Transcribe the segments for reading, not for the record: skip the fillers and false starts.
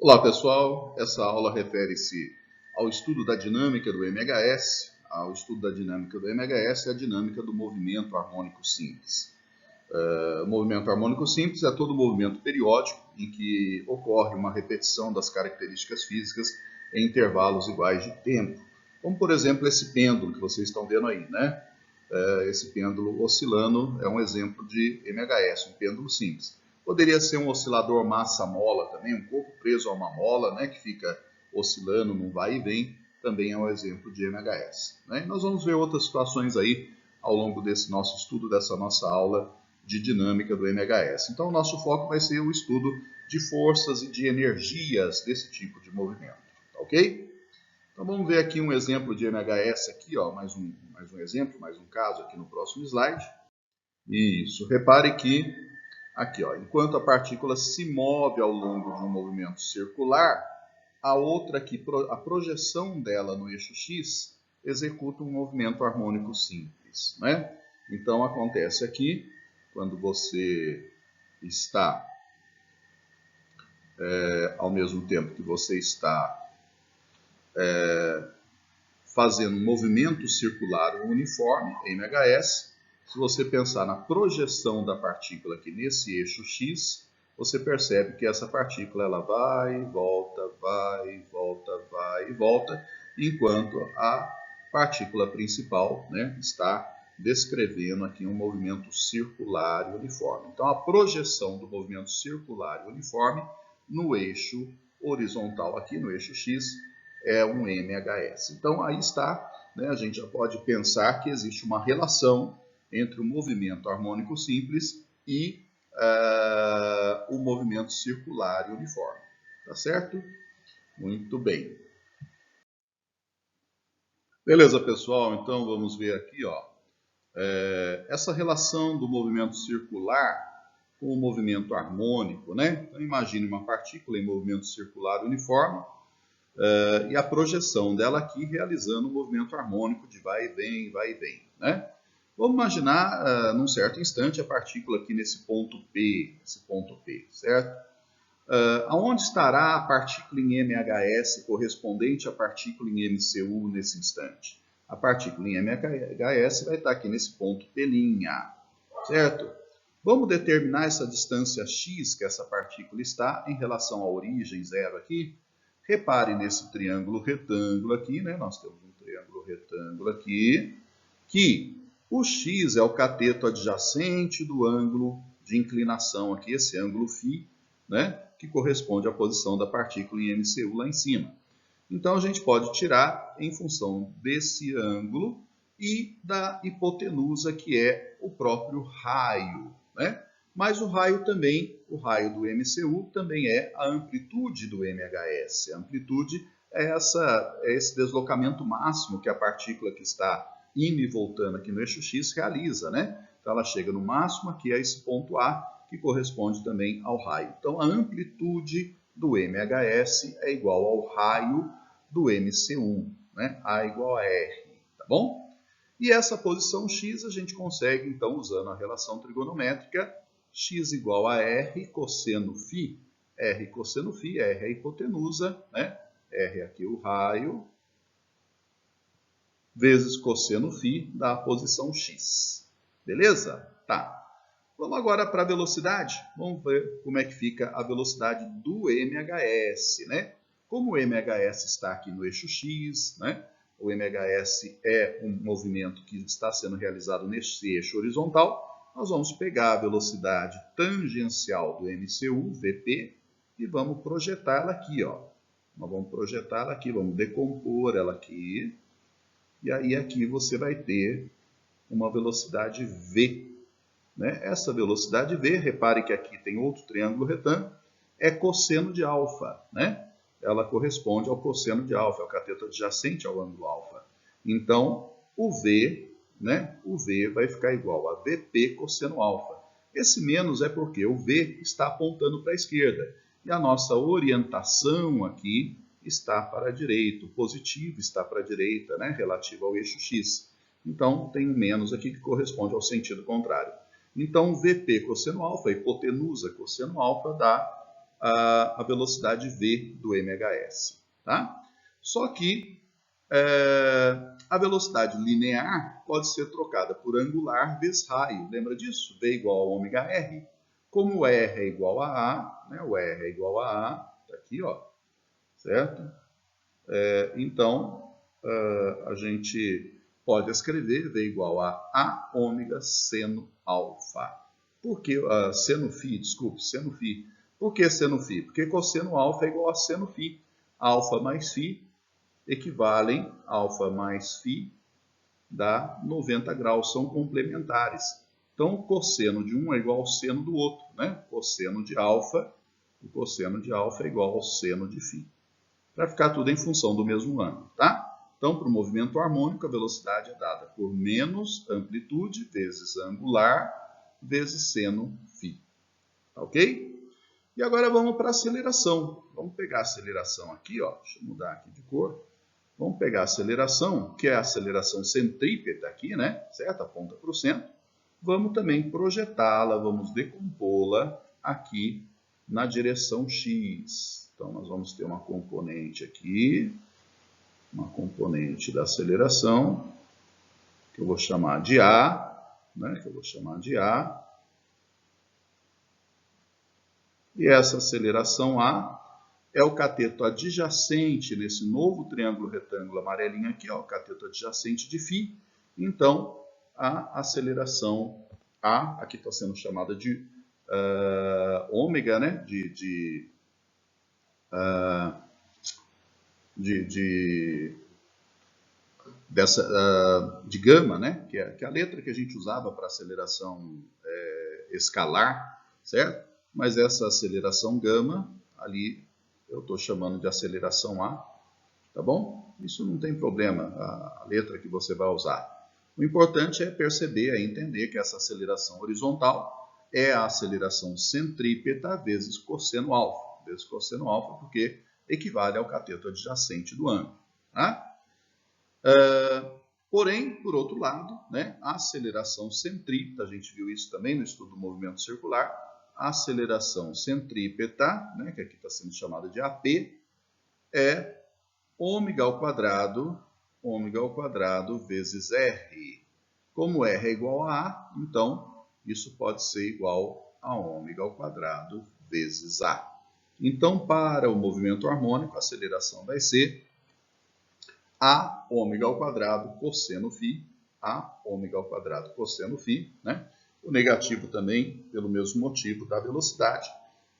Olá pessoal, essa aula refere-se ao estudo da dinâmica do MHS. O estudo da dinâmica do MHS é a dinâmica do movimento harmônico simples. O movimento harmônico simples é todo movimento periódico em que ocorre uma repetição das características físicas em intervalos iguais de tempo. Como por exemplo esse pêndulo que vocês estão vendo aí, né? Esse pêndulo oscilando é um exemplo de MHS, um pêndulo simples. Poderia ser um oscilador massa-mola também, um corpo preso a uma mola, né, que fica oscilando num vai e vem, também é um exemplo de MHS. Né? E nós vamos ver outras situações aí ao longo desse nosso estudo, dessa nossa aula de dinâmica do MHS. Então, o nosso foco vai ser o estudo de forças e de energias desse tipo de movimento, ok? Então, vamos ver aqui um exemplo de MHS aqui, ó, mais um exemplo, mais um caso aqui no próximo slide. Isso, repare que aqui, ó, enquanto a partícula se move ao longo de um movimento circular, a outra aqui, a projeção dela no eixo X, executa um movimento harmônico simples, né? Então, acontece aqui, quando você está, ao mesmo tempo que você está fazendo um movimento circular uniforme, MHS, se você pensar na projeção da partícula aqui nesse eixo X, você percebe que essa partícula ela vai, volta, vai e volta, enquanto a partícula principal, né, está descrevendo aqui um movimento circular e uniforme. Então, a projeção do movimento circular e uniforme no eixo horizontal aqui, no eixo X, é um MHS. Então, aí está, né, a gente já pode pensar que existe uma relação entre o movimento harmônico simples e o movimento circular e uniforme. Tá certo? Muito bem. Beleza, pessoal? Então, vamos ver aqui, ó. Essa relação do movimento circular com o movimento harmônico, né? Então, imagine uma partícula em movimento circular uniforme, e a projeção dela aqui realizando um movimento harmônico de vai e vem, né? Vamos imaginar, num certo instante, a partícula aqui nesse ponto P, certo? Aonde estará a partícula em MHS correspondente à partícula em MCU nesse instante? A partícula em MHS vai estar aqui nesse ponto P', certo? Vamos determinar essa distância x que essa partícula está em relação à origem zero aqui. Repare nesse triângulo retângulo aqui, né? Nós temos um triângulo retângulo aqui, que o x é o cateto adjacente do ângulo de inclinação aqui, esse ângulo φ, né? Que corresponde à posição da partícula em MCU lá em cima. Então, a gente pode tirar em função desse ângulo e da hipotenusa, que é o próprio raio, né? Mas o raio também, o raio do MCU também é a amplitude do MHS. A amplitude é esse deslocamento máximo que a partícula que está indo e voltando aqui no eixo X realiza, né? Então ela chega no máximo aqui a esse ponto A, que corresponde também ao raio. Então a amplitude do MHS é igual ao raio do MC1, né? A igual a R, tá bom? E essa posição x a gente consegue, então, usando a relação trigonométrica, x igual a R cosseno φ. R cosseno φ, R é a hipotenusa, né? R é aqui o raio, vezes cosseno φ da posição x. Beleza? Tá. Vamos agora para a velocidade. Vamos ver como é que fica a velocidade do MHS, né? Como o MHS está aqui no eixo x, né? O MHS é um movimento que está sendo realizado nesse eixo horizontal. Nós vamos pegar a velocidade tangencial do MCU, Vp, e vamos projetá-la aqui, ó. Nós vamos projetá-la aqui, vamos decompor ela aqui. E aí aqui você vai ter uma velocidade V, né? Essa velocidade V, repare que aqui tem outro triângulo retângulo, é cosseno de alfa, né? Ela corresponde ao cosseno de alfa, é o cateto adjacente ao ângulo alfa. Então, o V, né? O V vai ficar igual a Vp cosseno alfa. Esse menos é porque o V está apontando para a esquerda. E a nossa orientação aqui está para a direita. O positivo está para a direita, né? Relativo ao eixo X. Então, tem um menos aqui que corresponde ao sentido contrário. Então, Vp cosseno alfa, hipotenusa cosseno alfa, dá a velocidade v do MHS. Tá? Só que a velocidade linear pode ser trocada por angular vezes raio. Lembra disso? V igual a ômega R. Como o R é igual a A, né? O R é igual a A, tá aqui, ó, certo? Então, a gente pode escrever V igual a A ômega seno alfa. Por que seno φ? Desculpe, seno φ. Por que seno φ? Porque cosseno alfa é igual a seno φ. Alfa mais φ equivalem, alfa mais φ dá 90 graus, são complementares. Então, o cosseno de um é igual ao seno do outro, né? Cosseno de alfa, o cosseno de alfa é igual ao seno de φ. Para ficar tudo em função do mesmo ângulo, tá? Então, para o movimento harmônico, a velocidade é dada por menos amplitude vezes angular vezes seno φ. Tá ok? E agora vamos para a aceleração. Vamos pegar a aceleração aqui, ó. Deixa eu mudar aqui de cor. Vamos pegar a aceleração, que é a aceleração centrípeta aqui, né? Certo? Aponta para o centro. Vamos também projetá-la, vamos decompô-la aqui na direção x. Então, nós vamos ter uma componente aqui, uma componente da aceleração, que eu vou chamar de A, né? Que eu vou chamar de A. E essa aceleração A é o cateto adjacente nesse novo triângulo retângulo amarelinho aqui, ó, o cateto adjacente de φ. Então, a aceleração A, aqui está sendo chamada de ômega, né? De gama, né? Que é a letra que a gente usava para aceleração escalar, certo? Mas essa aceleração gama, ali eu estou chamando de aceleração A, tá bom? Isso não tem problema, a letra que você vai usar. O importante é perceber e entender que essa aceleração horizontal é a aceleração centrípeta vezes cosseno alfa. Vezes cosseno alfa, porque equivale ao cateto adjacente do ângulo. Tá? Porém, por outro lado, né, a aceleração centrípeta, a gente viu isso também no estudo do movimento circular, a aceleração centrípeta, né, que aqui está sendo chamada de AP, é ômega ao quadrado vezes R. Como R é igual a A, então isso pode ser igual a ômega ao quadrado vezes A. Então, para o movimento harmônico, a aceleração vai ser A ômega ao quadrado cosseno φ, A ômega ao quadrado cosseno φ, né? O negativo também, pelo mesmo motivo da velocidade,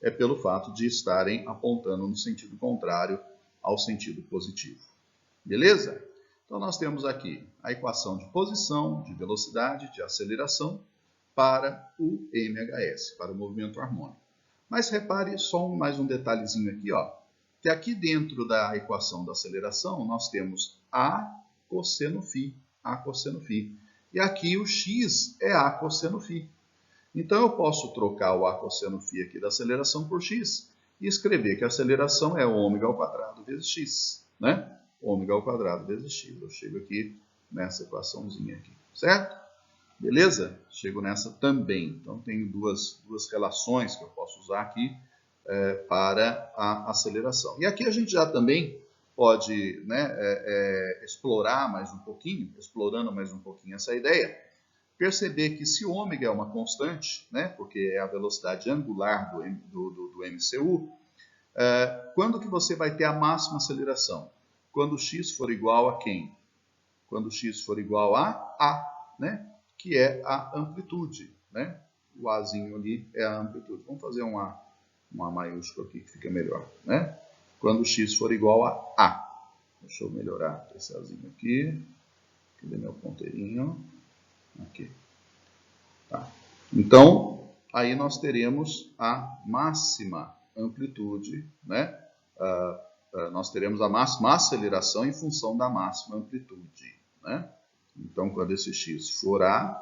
é pelo fato de estarem apontando no sentido contrário ao sentido positivo. Beleza? Então, nós temos aqui a equação de posição, de velocidade, de aceleração para o MHS, para o movimento harmônico. Mas repare só mais um detalhezinho aqui, ó, que aqui dentro da equação da aceleração nós temos A cosseno φ, A cosseno φ. E aqui o x é A cosseno φ. Então, eu posso trocar o A cosseno φ aqui da aceleração por x e escrever que a aceleração é ômega ao quadrado vezes x, né? Ômega ao quadrado vezes x. Eu chego aqui nessa equaçãozinha aqui, certo? Beleza? Chego nessa também. Então, tenho duas relações que eu posso usar aqui para a aceleração. E aqui a gente já também pode, né, explorar mais um pouquinho, explorando mais um pouquinho essa ideia, perceber que se ômega é uma constante, né, porque é a velocidade angular do MCU, quando que você vai ter a máxima aceleração? Quando x for igual a quem? Quando x for igual a A, né, que é a amplitude, né? O Azinho ali é a amplitude. Vamos fazer uma maiúscula aqui que fica melhor, né? Quando x for igual a A. Deixa eu melhorar esse Azinho aqui. Cadê meu ponteirinho? Aqui. Tá. Então, aí nós teremos a máxima amplitude, né? Nós teremos a máxima aceleração em função da máxima amplitude, né? Então, quando esse x for A,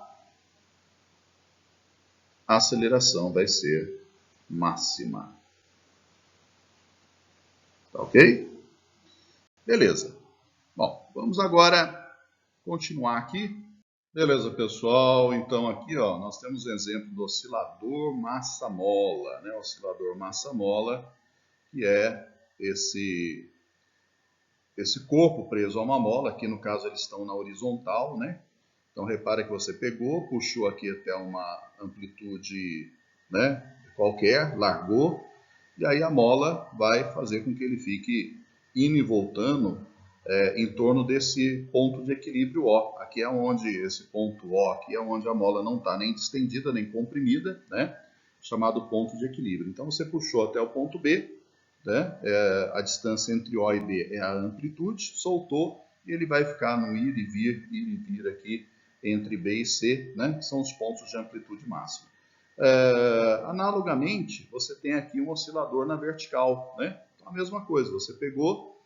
a aceleração vai ser máxima. Tá ok? Beleza. Bom, vamos agora continuar aqui Beleza, pessoal. Então aqui, ó, nós temos um exemplo do oscilador massa-mola, né? Oscilador massa-mola, que é esse corpo preso a uma mola. Aqui no caso eles estão na horizontal, né? Então repara que você pegou, puxou aqui até uma amplitude, né, qualquer, largou, e aí a mola vai fazer com que ele fique indo e voltando em torno desse ponto de equilíbrio O. Aqui é onde esse ponto O, aqui é onde a mola não está nem distendida nem comprimida, né, chamado ponto de equilíbrio. Então você puxou até o ponto B, né, a distância entre O e B é a amplitude, soltou e ele vai ficar no ir e vir aqui entre B e C, né, que são os pontos de amplitude máxima. Analogamente, você tem aqui um oscilador na vertical, né? Então, a mesma coisa, você pegou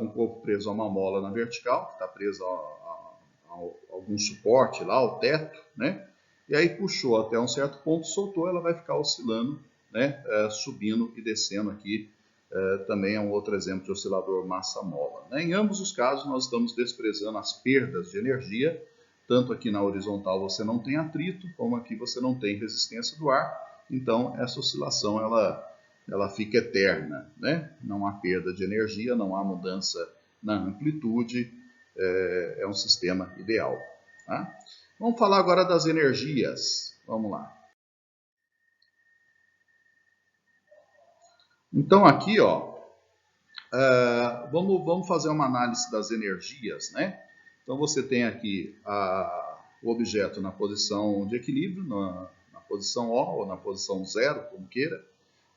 um corpo preso a uma mola na vertical, que está preso a algum suporte lá, ao teto, né? E aí puxou até um certo ponto, soltou, ela vai ficar oscilando, né? Subindo e descendo aqui. Também é um outro exemplo de oscilador massa-mola, né? Em ambos os casos, nós estamos desprezando as perdas de energia. Tanto aqui na horizontal você não tem atrito, como aqui você não tem resistência do ar. Então, essa oscilação ela fica eterna, né? Não há perda de energia, não há mudança na amplitude, é um sistema ideal. Tá? Vamos falar agora das energias. Vamos lá. Então, aqui, ó, vamos fazer uma análise das energias, né? Então, você tem aqui o objeto na posição de equilíbrio, na posição O ou na posição 0, como queira.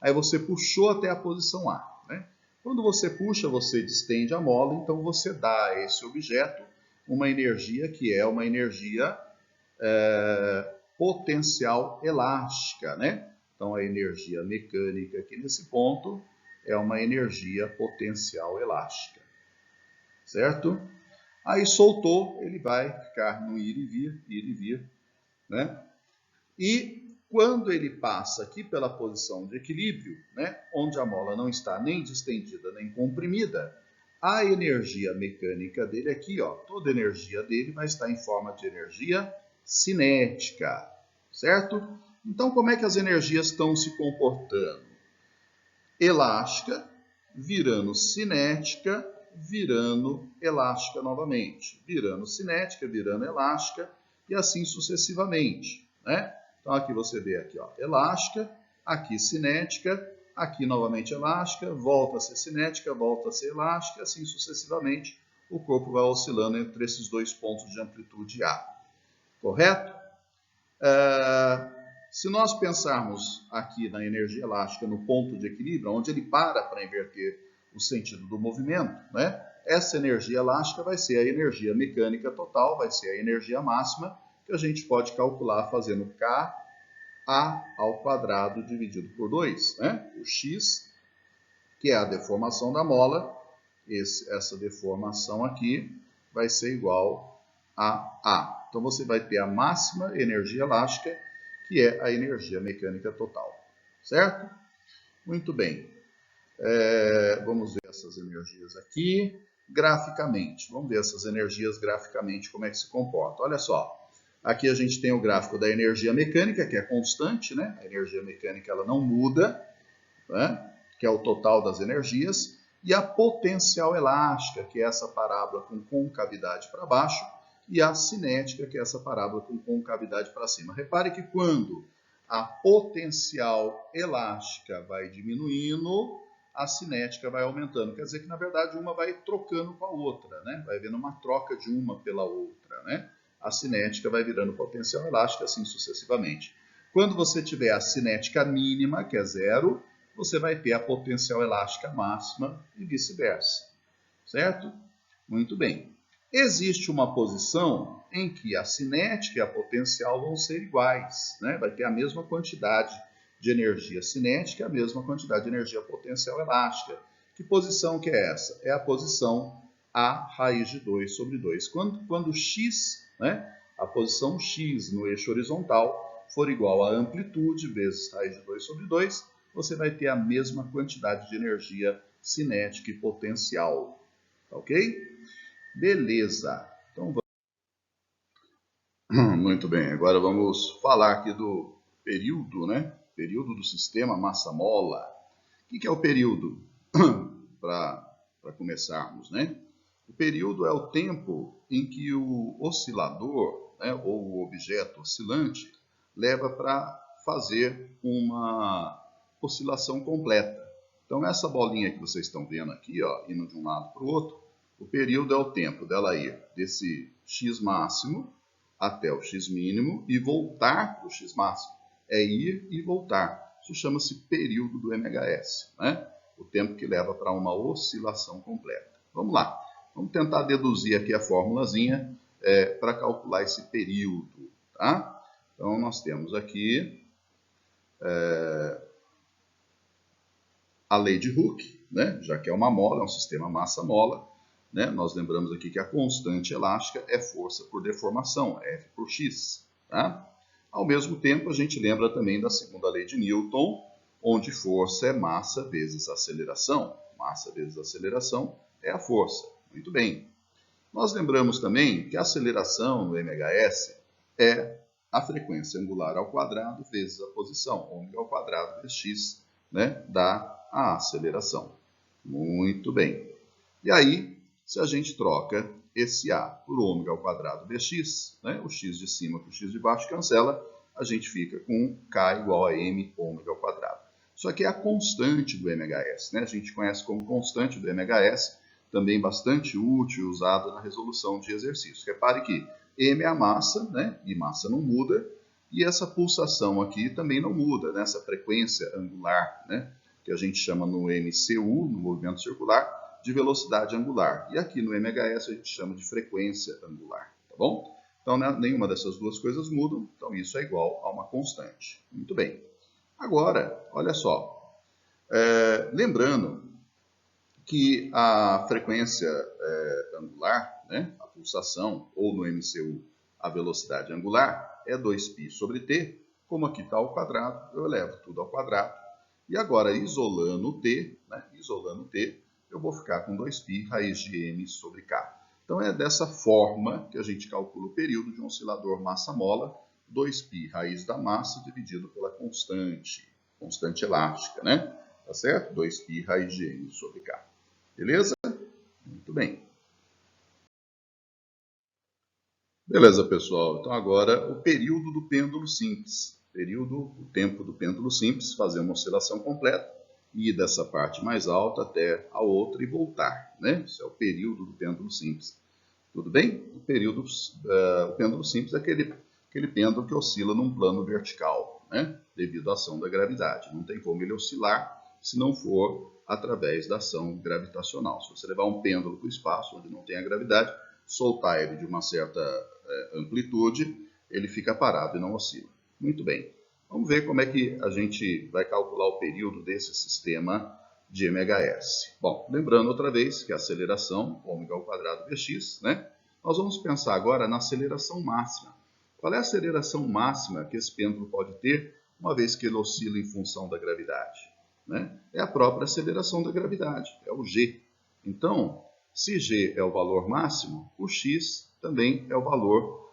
Aí você puxou até a posição A, né? Quando você puxa, você distende a mola, então você dá a esse objeto uma energia que é uma energia potencial elástica, né? Então a energia mecânica aqui nesse ponto é uma energia potencial elástica, certo? Aí soltou, ele vai ficar no ir e vir, né? E quando ele passa aqui pela posição de equilíbrio, né, onde a mola não está nem distendida nem comprimida, a energia mecânica dele aqui, ó, toda a energia dele vai estar em forma de energia cinética, certo? Então, como é que as energias estão se comportando? Elástica, virando cinética, virando elástica novamente, virando cinética, virando elástica e assim sucessivamente, né? Então aqui você vê aqui, ó, elástica, aqui cinética, aqui novamente elástica, volta a ser cinética, volta a ser elástica, assim sucessivamente. O corpo vai oscilando entre esses dois pontos de amplitude A, correto? Se nós pensarmos aqui na energia elástica no ponto de equilíbrio, onde ele para inverter o sentido do movimento, né? Essa energia elástica vai ser a energia mecânica total, vai ser a energia máxima, que a gente pode calcular fazendo Ka ao quadrado dividido por 2, né? O x, que é a deformação da mola, essa deformação aqui vai ser igual a A. Então você vai ter a máxima energia elástica, que é a energia mecânica total, certo? Muito bem. Vamos ver essas energias aqui graficamente. Vamos ver essas energias graficamente, como é que se comporta. Olha só, aqui a gente tem o gráfico da energia mecânica, que é constante, né? A energia mecânica ela não muda, né? Que é o total das energias, e a potencial elástica, que é essa parábola com concavidade para baixo, e a cinética, que é essa parábola com concavidade para cima. Repare que quando a potencial elástica vai diminuindo, a cinética vai aumentando. Quer dizer que, na verdade, uma vai trocando com a outra, né? Vai havendo uma troca de uma pela outra, né? A cinética vai virando potencial elástica, assim sucessivamente. Quando você tiver a cinética mínima, que é zero, você vai ter a potencial elástica máxima e vice-versa, certo? Muito bem. Existe uma posição em que a cinética e a potencial vão ser iguais, né? Vai ter a mesma quantidade de energia cinética e a mesma quantidade de energia potencial elástica. Que posição que é essa? É a posição A raiz de 2 sobre 2. Quando x, né, a posição x no eixo horizontal for igual à amplitude vezes raiz de 2 sobre 2, você vai ter a mesma quantidade de energia cinética e potencial. Ok? Beleza. Então, Muito bem, agora vamos falar aqui do período, né? Período do sistema massa-mola. O que é o período? Para começarmos, né? O período é o tempo em que o oscilador, né, ou o objeto oscilante, leva para fazer uma oscilação completa. Então, essa bolinha que vocês estão vendo aqui, ó, indo de um lado para o outro, o período é o tempo dela ir desse x máximo até o x mínimo e voltar para o x máximo. É ir e voltar. Isso chama-se período do MHS, né? O tempo que leva para uma oscilação completa. Vamos lá. Vamos tentar deduzir aqui a formulazinha para calcular esse período, tá? Então, nós temos aqui a lei de Hooke, né? Já que é uma mola, é um sistema massa-mola, né? Nós lembramos aqui que a constante elástica é força por deformação, F por x. Tá? Ao mesmo tempo, a gente lembra também da segunda lei de Newton, onde força é massa vezes aceleração. Massa vezes aceleração é a força. Muito bem. Nós lembramos também que a aceleração no MHS é a frequência angular ao quadrado vezes a posição, ômega ao quadrado vezes x, né, dá a aceleração. Muito bem. E aí, se a gente troca esse A por ômega ao quadrado dx, né, o x de cima com o x de baixo cancela, a gente fica com K igual a m ômega ao quadrado. Isso aqui é a constante do MHS, né? A gente conhece como constante do MHS, também bastante útil, usado na resolução de exercícios. Repare que m é a massa, né? E massa não muda, e essa pulsação aqui também não muda, né? Essa frequência angular, né? Que a gente chama no MCU, no movimento circular, de velocidade angular. E aqui no MHS a gente chama de frequência angular, tá bom? Então, né, nenhuma dessas duas coisas mudam, então isso é igual a uma constante. Muito bem. Agora, olha só, lembrando que a frequência angular, né, a pulsação, ou no MCU, a velocidade angular, é 2π sobre t, como aqui está ao quadrado, eu elevo tudo ao quadrado. E agora, isolando t, eu vou ficar com 2π raiz de m sobre k. Então, é dessa forma que a gente calcula o período de um oscilador massa-mola, 2π raiz da massa dividido pela constante elástica, né? Tá certo? 2π raiz de m sobre k. Beleza? Muito bem. Beleza, pessoal. Então, agora, o período do pêndulo simples. O tempo do pêndulo simples, fazer uma oscilação completa, ir dessa parte mais alta até a outra e voltar, né? Isso é o período do pêndulo simples. Tudo bem? O pêndulo simples é aquele pêndulo que oscila num plano vertical, né? Devido à ação da gravidade. Não tem como ele oscilar se não for através da ação gravitacional. Se você levar um pêndulo para o espaço, onde não tem a gravidade, soltar ele de uma certa amplitude, ele fica parado e não oscila. Muito bem. Vamos ver como é que a gente vai calcular o período desse sistema de MHS. Bom, lembrando outra vez que a aceleração, ômega ao quadrado dx, né? Nós vamos pensar agora na aceleração máxima. Qual é a aceleração máxima que esse pêndulo pode ter, uma vez que ele oscila em função da gravidade? Né? É a própria aceleração da gravidade, é o g. Então, se g é o valor máximo, o x também é o valor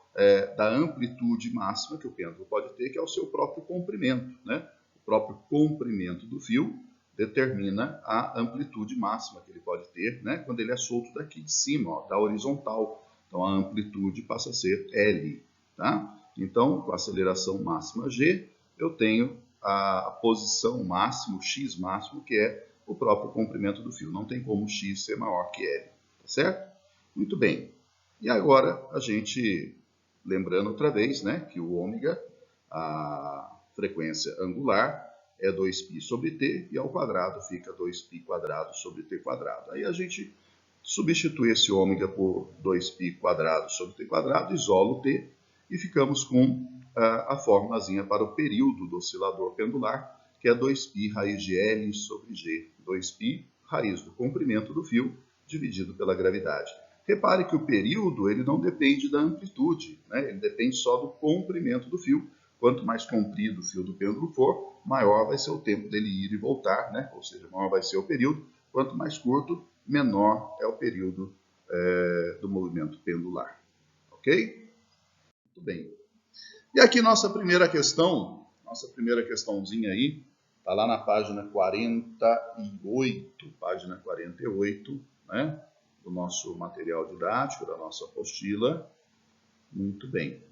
da amplitude máxima que o pêndulo pode ter, que é o seu próprio comprimento. Né? O próprio comprimento do fio determina a amplitude máxima que ele pode ter, né? Quando ele é solto daqui de cima, ó, da horizontal. Então, a amplitude passa a ser L. Tá? Então, com a aceleração máxima g, eu tenho a posição máxima, o x máximo, que é o próprio comprimento do fio. Não tem como x ser maior que L. Tá certo? Muito bem. E agora, a gente, lembrando outra vez, né, que o ômega, a frequência angular, é 2π sobre t, e ao quadrado fica 2π quadrado sobre t quadrado. Aí a gente substitui esse ômega por 2π quadrado sobre t quadrado, isola o t, e ficamos com a formulazinha para o período do oscilador pendular, que é 2π raiz de L sobre G. 2π raiz do comprimento do fio, dividido pela gravidade. Repare que o período ele não depende da amplitude, né? Ele depende só do comprimento do fio. Quanto mais comprido o fio do pêndulo for, maior vai ser o tempo dele ir e voltar, né? Ou seja, maior vai ser o período. Quanto mais curto, menor é o período do movimento pendular. Ok? Muito bem. E aqui nossa primeira questãozinha aí, está lá na página 48, né, do nosso material didático, da nossa apostila. Muito bem.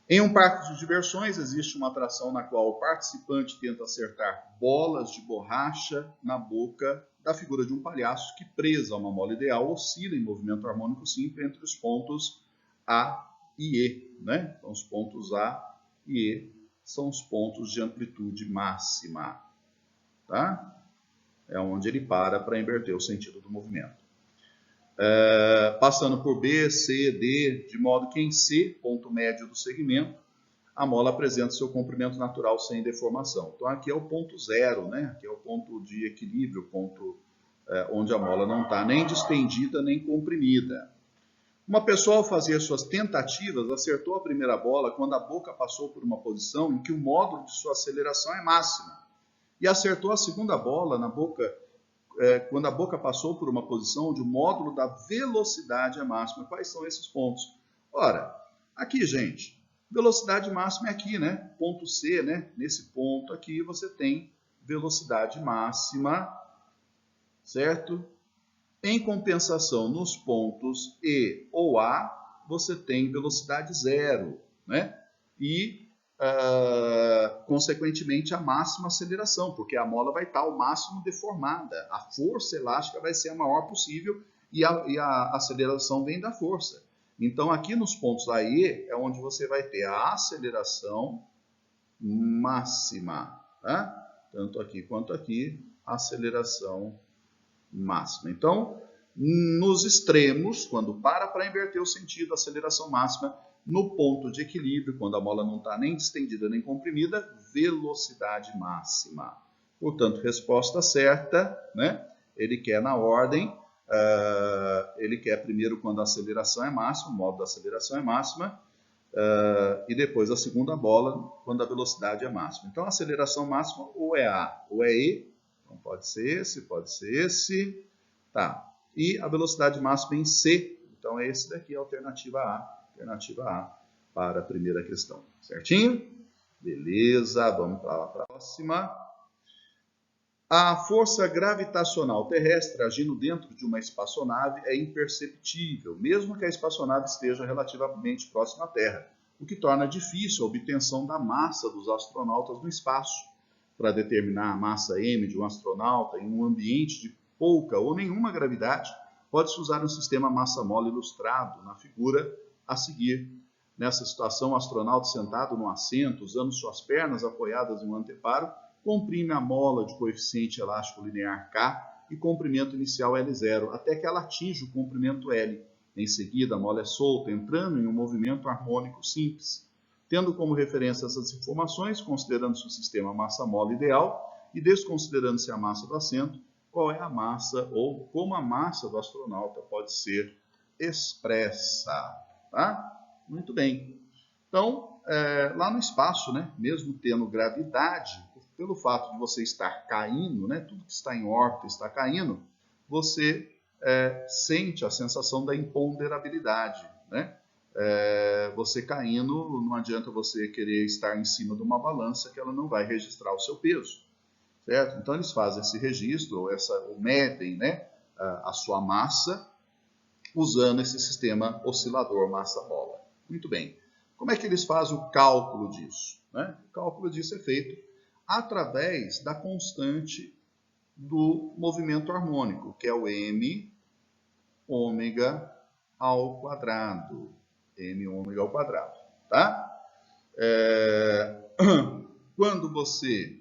Em um parque de diversões, existe uma atração na qual o participante tenta acertar bolas de borracha na boca da figura de um palhaço que, presa a uma mola ideal, oscila em movimento harmônico simples entre os pontos A e E. Né? Então, os pontos A e E são os pontos de amplitude máxima. Tá? É onde ele para inverter o sentido do movimento. Passando por B, C, D, de modo que em C, ponto médio do segmento, a mola apresenta seu comprimento natural sem deformação. Então aqui é o ponto zero, né? Aqui é o ponto de equilíbrio, o ponto onde a mola não está nem distendida nem comprimida. Uma pessoa, ao fazer suas tentativas, acertou a primeira bola quando a boca passou por uma posição em que o módulo de sua aceleração é máxima. E acertou a segunda bola na boca quando a boca passou por uma posição onde o módulo da velocidade é máxima. Quais são esses pontos? Ora, aqui, gente, velocidade máxima é aqui, né? Ponto C, né? Nesse ponto aqui você tem velocidade máxima, certo? Em compensação, nos pontos E ou A, você tem velocidade zero, né? E consequentemente, a máxima aceleração, porque a mola vai estar ao máximo deformada. A força elástica vai ser a maior possível e a aceleração vem da força. Então, aqui nos pontos A e E é onde você vai ter a aceleração máxima. Tá? Tanto aqui quanto aqui, aceleração máxima. Então, nos extremos, quando para inverter o sentido, a aceleração máxima. No ponto de equilíbrio, quando a mola não está nem distendida nem comprimida, velocidade máxima. Portanto, resposta certa, né? Ele quer na ordem, ele quer primeiro quando a aceleração é máxima, o modo da aceleração é máxima, e depois a segunda bola quando a velocidade é máxima. Então, a aceleração máxima ou é A ou é E, então pode ser esse, tá. E a velocidade máxima em C, então é esse daqui, a alternativa A para a primeira questão. Certinho? Beleza, vamos para a próxima. A força gravitacional terrestre agindo dentro de uma espaçonave é imperceptível, mesmo que a espaçonave esteja relativamente próxima à Terra, o que torna difícil a obtenção da massa dos astronautas no espaço. Para determinar a massa M de um astronauta em um ambiente de pouca ou nenhuma gravidade, pode-se usar um sistema massa-mola ilustrado na figura a seguir. Nessa situação, o astronauta sentado no assento, usando suas pernas apoiadas em um anteparo, comprime a mola de coeficiente elástico linear K e comprimento inicial L0, até que ela atinja o comprimento L. Em seguida, a mola é solta, entrando em um movimento harmônico simples. Tendo como referência essas informações, considerando-se o sistema massa-mola ideal e desconsiderando-se a massa do assento, qual é a massa ou como a massa do astronauta pode ser expressa. Tá? Muito bem. Então, lá no espaço, né, mesmo tendo gravidade, pelo fato de você estar caindo, né, tudo que está em órbita está caindo, você sente a sensação da imponderabilidade. Né? Você caindo, não adianta você querer estar em cima de uma balança que ela não vai registrar o seu peso. Certo? Então, eles fazem esse registro, ou medem, né, a sua massa, usando esse sistema oscilador massa-mola. Muito bem. Como é que eles fazem o cálculo disso? Né? O cálculo disso é feito através da constante do movimento harmônico, que é o m ômega ao quadrado. M ômega ao quadrado. Tá? Quando você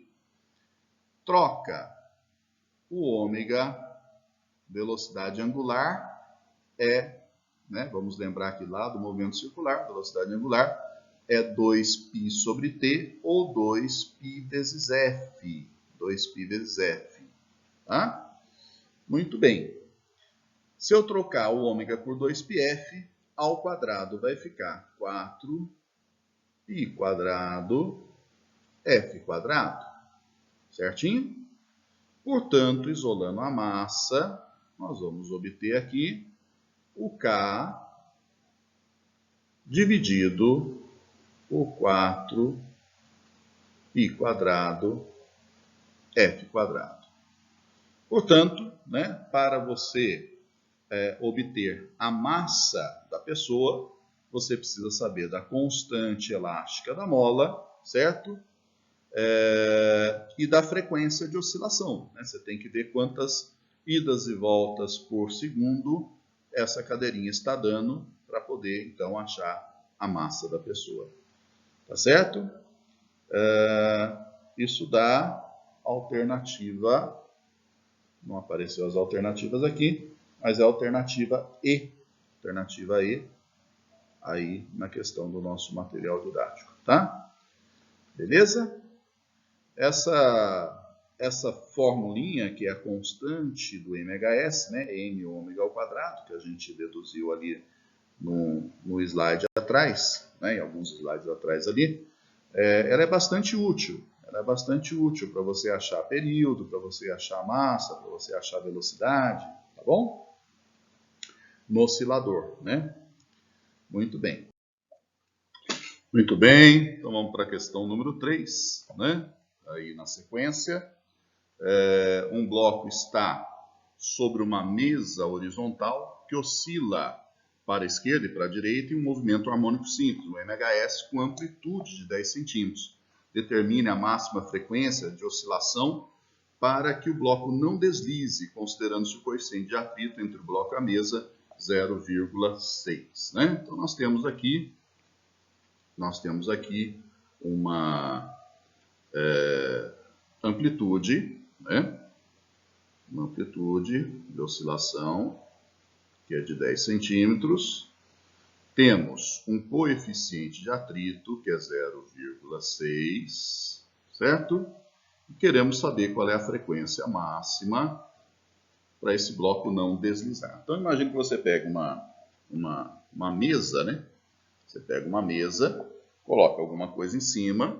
troca o ômega, velocidade angular, né, vamos lembrar aqui lá do movimento circular, velocidade angular, é 2π sobre t ou 2π vezes f. 2π vezes f. Tá? Muito bem. Se eu trocar o ômega por 2πf, ao quadrado vai ficar 4π quadrado f quadrado. Certinho? Portanto, isolando a massa, nós vamos obter aqui o K dividido por 4 π quadrado F quadrado. Portanto, né, para você obter a massa da pessoa, você precisa saber da constante elástica da mola, certo? E da frequência de oscilação, né? Você tem que ver quantas idas e voltas por segundo essa cadeirinha está dando para poder, então, achar a massa da pessoa. Tá certo? Isso dá alternativa, não apareceu as alternativas aqui, mas é a alternativa E. Alternativa E, aí na questão do nosso material didático, tá? Beleza? Essa formulinha, que é a constante do MHS, né, M ômega ao quadrado, que a gente deduziu ali no slide atrás, né, em alguns slides atrás ali, ela é bastante útil. Ela é bastante útil para você achar período, para você achar massa, para você achar velocidade, tá bom? No oscilador, né? Muito bem. Muito bem, então vamos para a questão número 3, né? Aí na sequência, um bloco está sobre uma mesa horizontal que oscila para a esquerda e para a direita em um movimento harmônico simples, um MHS com amplitude de 10 centímetros. Determine a máxima frequência de oscilação para que o bloco não deslize, considerando-se o coeficiente de atrito entre o bloco e a mesa 0,6. Né? Então nós temos aqui uma amplitude, né? Uma amplitude de oscilação que é de 10 centímetros. Temos um coeficiente de atrito, que é 0,6, certo? E queremos saber qual é a frequência máxima para esse bloco não deslizar. Então, imagine que você pega uma mesa, né? Você pega uma mesa, coloca alguma coisa em cima,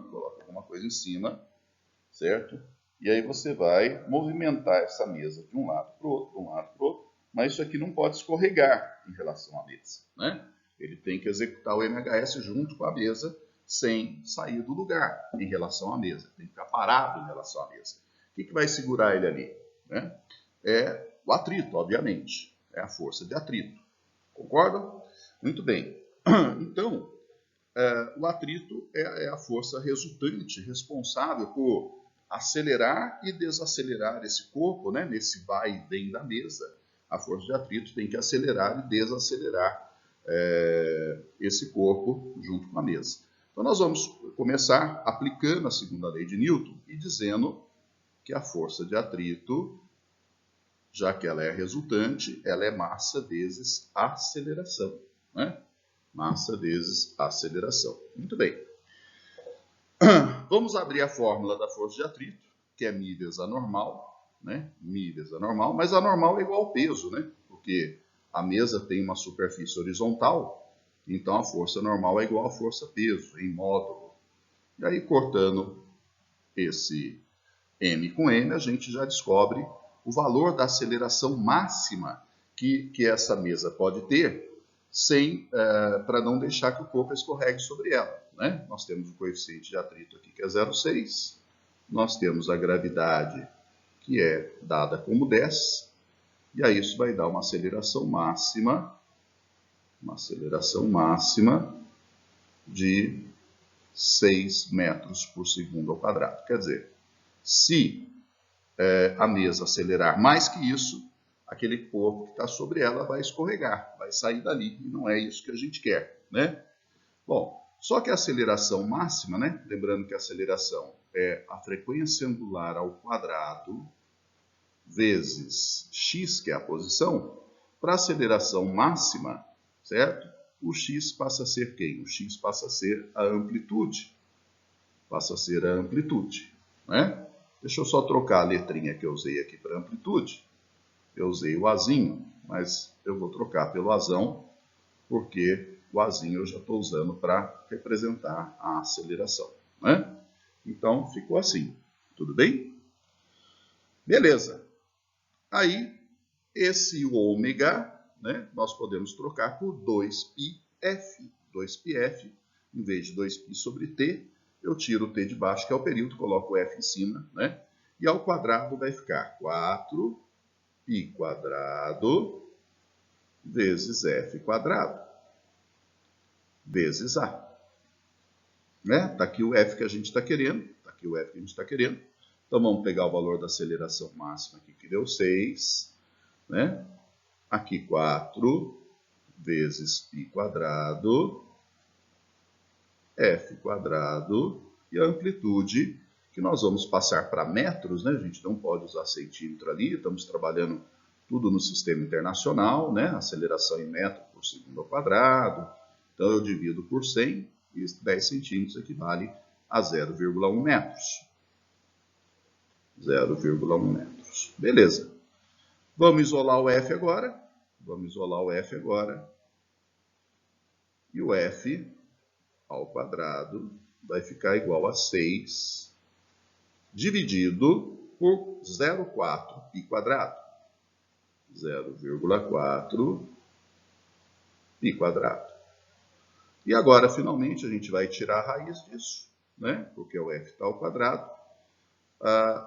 certo? E aí você vai movimentar essa mesa de um lado para o outro, mas isso aqui não pode escorregar em relação à mesa, né? Ele tem que executar o MHS junto com a mesa, sem sair do lugar em relação à mesa. Tem que ficar parado em relação à mesa. O que vai segurar ele ali? Né? É o atrito, obviamente. É a força de atrito. Concordam? Muito bem. Então, o atrito é a força resultante, responsável por acelerar e desacelerar esse corpo, né? Nesse vai e vem da mesa. A força de atrito tem que acelerar e desacelerar esse corpo junto com a mesa. Então nós vamos começar aplicando a segunda lei de Newton e dizendo que a força de atrito, já que ela é resultante, ela é massa vezes aceleração, né? Massa vezes aceleração. Muito bem. Vamos abrir a fórmula da força de atrito, que é μ vezes a normal, né? μ vezes a normal, mas a normal é igual ao peso, né? Porque a mesa tem uma superfície horizontal, então a força normal é igual à força peso, em módulo. E aí, cortando esse m com m, a gente já descobre o valor da aceleração máxima que essa mesa pode ter, para não deixar que o corpo escorregue sobre ela. Né? Nós temos o coeficiente de atrito aqui, que é 0,6. Nós temos a gravidade, que é dada como 10. E aí isso vai dar uma aceleração máxima de 6 metros por segundo ao quadrado. Quer dizer, se a mesa acelerar mais que isso, aquele corpo que está sobre ela vai escorregar, vai sair dali, e não é isso que a gente quer, né? Bom, só que a aceleração máxima, né? Lembrando que a aceleração é a frequência angular ao quadrado vezes x, que é a posição. Para a aceleração máxima, certo? O x passa a ser quem? O x passa a ser a amplitude. Né? Deixa eu só trocar a letrinha que eu usei aqui para amplitude. Eu usei o azinho, mas eu vou trocar pelo azão, porque o azinho eu já estou usando para representar a aceleração. Né? Então, ficou assim. Tudo bem? Beleza. Aí, esse ômega, né, nós podemos trocar por 2πf. 2πf em vez de 2π sobre t, eu tiro o t de baixo, que é o período, coloco o f em cima, né? E ao quadrado vai ficar 4π quadrado vezes f quadrado, vezes a. Né? Tá aqui o f que a gente está querendo, Então vamos pegar o valor da aceleração máxima aqui, que deu 6, né? Aqui 4 vezes π quadrado, f quadrado, e a amplitude, que nós vamos passar para metros, né? A gente não pode usar centímetro ali, estamos trabalhando tudo no sistema internacional, né? Aceleração em metro por segundo ao quadrado. Então eu divido por 100 e 10 centímetros equivale a 0,1 metros. 0,1 metros. Beleza. Vamos isolar o f agora. E o f ao quadrado vai ficar igual a 6 dividido por 0,4 π quadrado. 0,4 π quadrado. E agora, finalmente, a gente vai tirar a raiz disso, né? Porque o f está ao quadrado.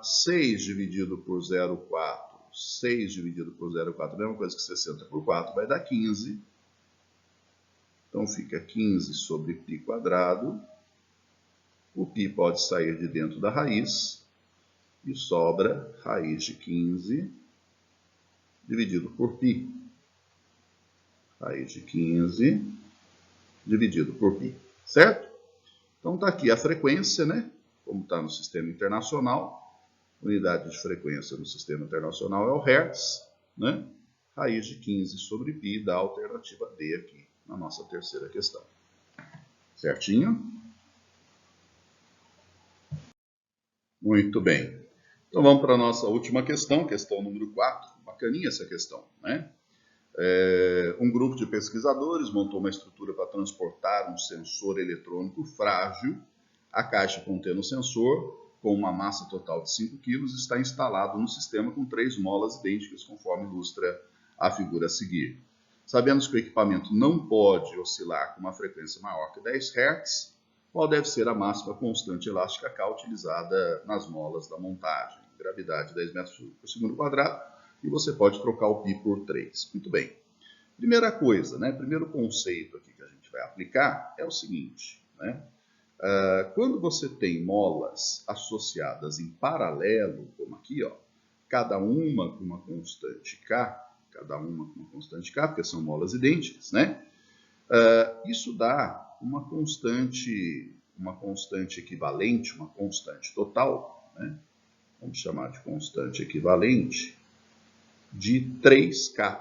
6 dividido por 0,4. 6 dividido por 0,4 é a mesma coisa que 60 por 4, vai dar 15. Então fica 15 sobre π quadrado. O π pode sair de dentro da raiz. E sobra raiz de 15 dividido por π. Raiz de 15 dividido por π. Certo? Então está aqui a frequência, né? Como está no sistema internacional. Unidade de frequência no sistema internacional é o Hertz, né? Raiz de 15 sobre π dá a alternativa D aqui na nossa terceira questão. Certinho? Muito bem. Então vamos para a nossa última questão, questão número 4. Bacaninha essa questão, né? Um grupo de pesquisadores montou uma estrutura para transportar um sensor eletrônico frágil. A caixa contendo o sensor, com uma massa total de 5 kg, está instalado no sistema com 3 molas idênticas, conforme ilustra a figura a seguir. Sabemos que o equipamento não pode oscilar com uma frequência maior que 10 Hz, qual deve ser a máxima constante elástica K utilizada nas molas da montagem? Gravidade 10 metros por segundo quadrado, e você pode trocar o π por 3. Muito bem. Primeira coisa, né? Primeiro conceito aqui que a gente vai aplicar é o seguinte, né? Quando você tem molas associadas em paralelo, como aqui, ó, cada uma com uma constante K, porque são molas idênticas, né? Isso dá uma constante equivalente, uma constante total, né? Vamos chamar de constante equivalente de 3K.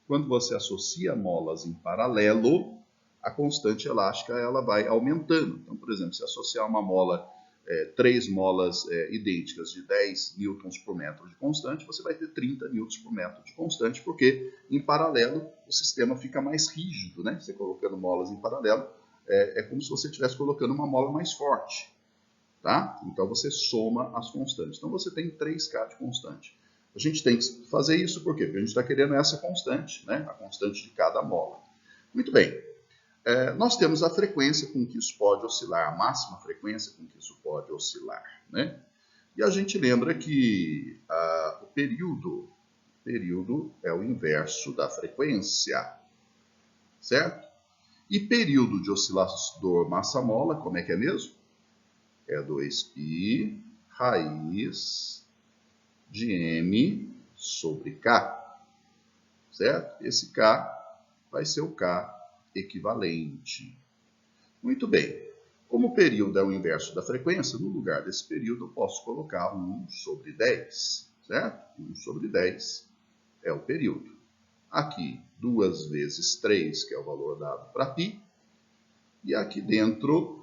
Quando você associa molas em paralelo, a constante elástica ela vai aumentando. Então, por exemplo, se associar uma mola, 3 molas idênticas de 10 newtons por metro de constante, você vai ter 30 newtons por metro de constante, porque em paralelo o sistema fica mais rígido, né? Você colocando molas em paralelo, é como se você estivesse colocando uma mola mais forte. Tá? Então você soma as constantes. Então você tem 3K de constante. A gente tem que fazer isso por quê? Porque a gente está querendo essa constante, né? A constante de cada mola. Muito bem. Nós temos a frequência com que isso pode oscilar, a máxima frequência com que isso pode oscilar, né? E a gente lembra que o período é o inverso da frequência, certo? E período de oscilador massa-mola, como é que é mesmo? É 2π raiz de m sobre k, certo? Esse k vai ser o k equivalente. Muito bem. Como o período é o inverso da frequência, no lugar desse período eu posso colocar 1 sobre 10, certo? 1 sobre 10 é o período. Aqui, 2 vezes 3, que é o valor dado para π, e aqui dentro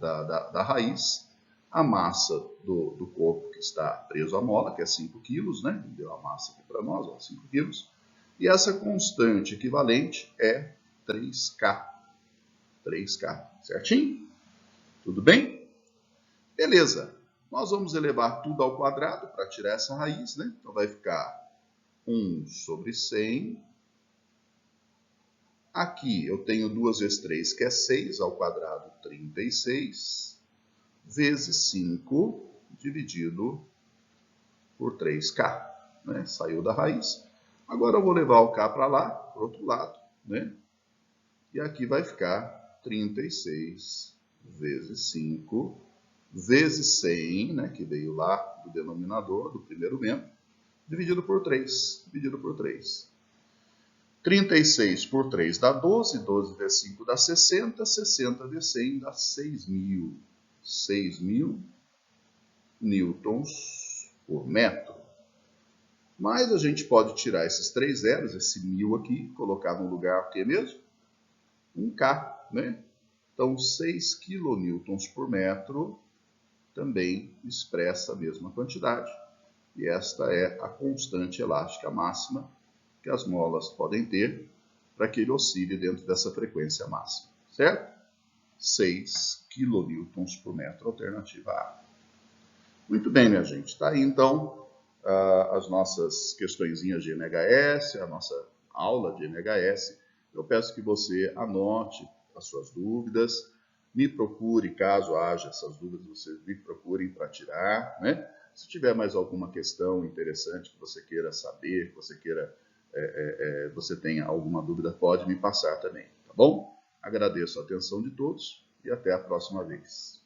da raiz, a massa do corpo que está preso à mola, que é 5 kg, né? Deu a massa aqui para nós, ó, 5 kg. E essa constante equivalente é 3K. 3K, certinho? Tudo bem? Beleza. Nós vamos elevar tudo ao quadrado para tirar essa raiz, né? Então vai ficar 1 sobre 100 Aqui eu tenho 2 vezes 3, que é 6, ao quadrado 36, vezes 5, dividido por 3k. Né? Saiu da raiz. Agora eu vou levar o k para lá, para o outro lado. Né? E aqui vai ficar 36 vezes 5, vezes 100, né? Que veio lá do denominador, do primeiro membro, dividido por 3. Dividido por 3. 36 por 3 dá 12, 12 vezes 5 dá 60, 60 vezes 100 dá 6.000. 6.000 newtons por metro. Mas a gente pode tirar esses 3 zeros, esse 1.000 aqui, colocar no lugar o que mesmo? Um K, né? Então, 6 kN por metro também expressa a mesma quantidade. E esta é a constante elástica máxima que as molas podem ter para que ele oscile dentro dessa frequência máxima, certo? 6 kN por metro, alternativa A. Muito bem, minha gente. Está aí, então, as nossas questõezinhas de NHS, a nossa aula de NHS. Eu peço que você anote as suas dúvidas, me procure, caso haja essas dúvidas, vocês me procurem para tirar, né? Se tiver mais alguma questão interessante que você queira saber, que você queira, você tenha alguma dúvida, pode me passar também, tá bom? Agradeço a atenção de todos e até a próxima vez.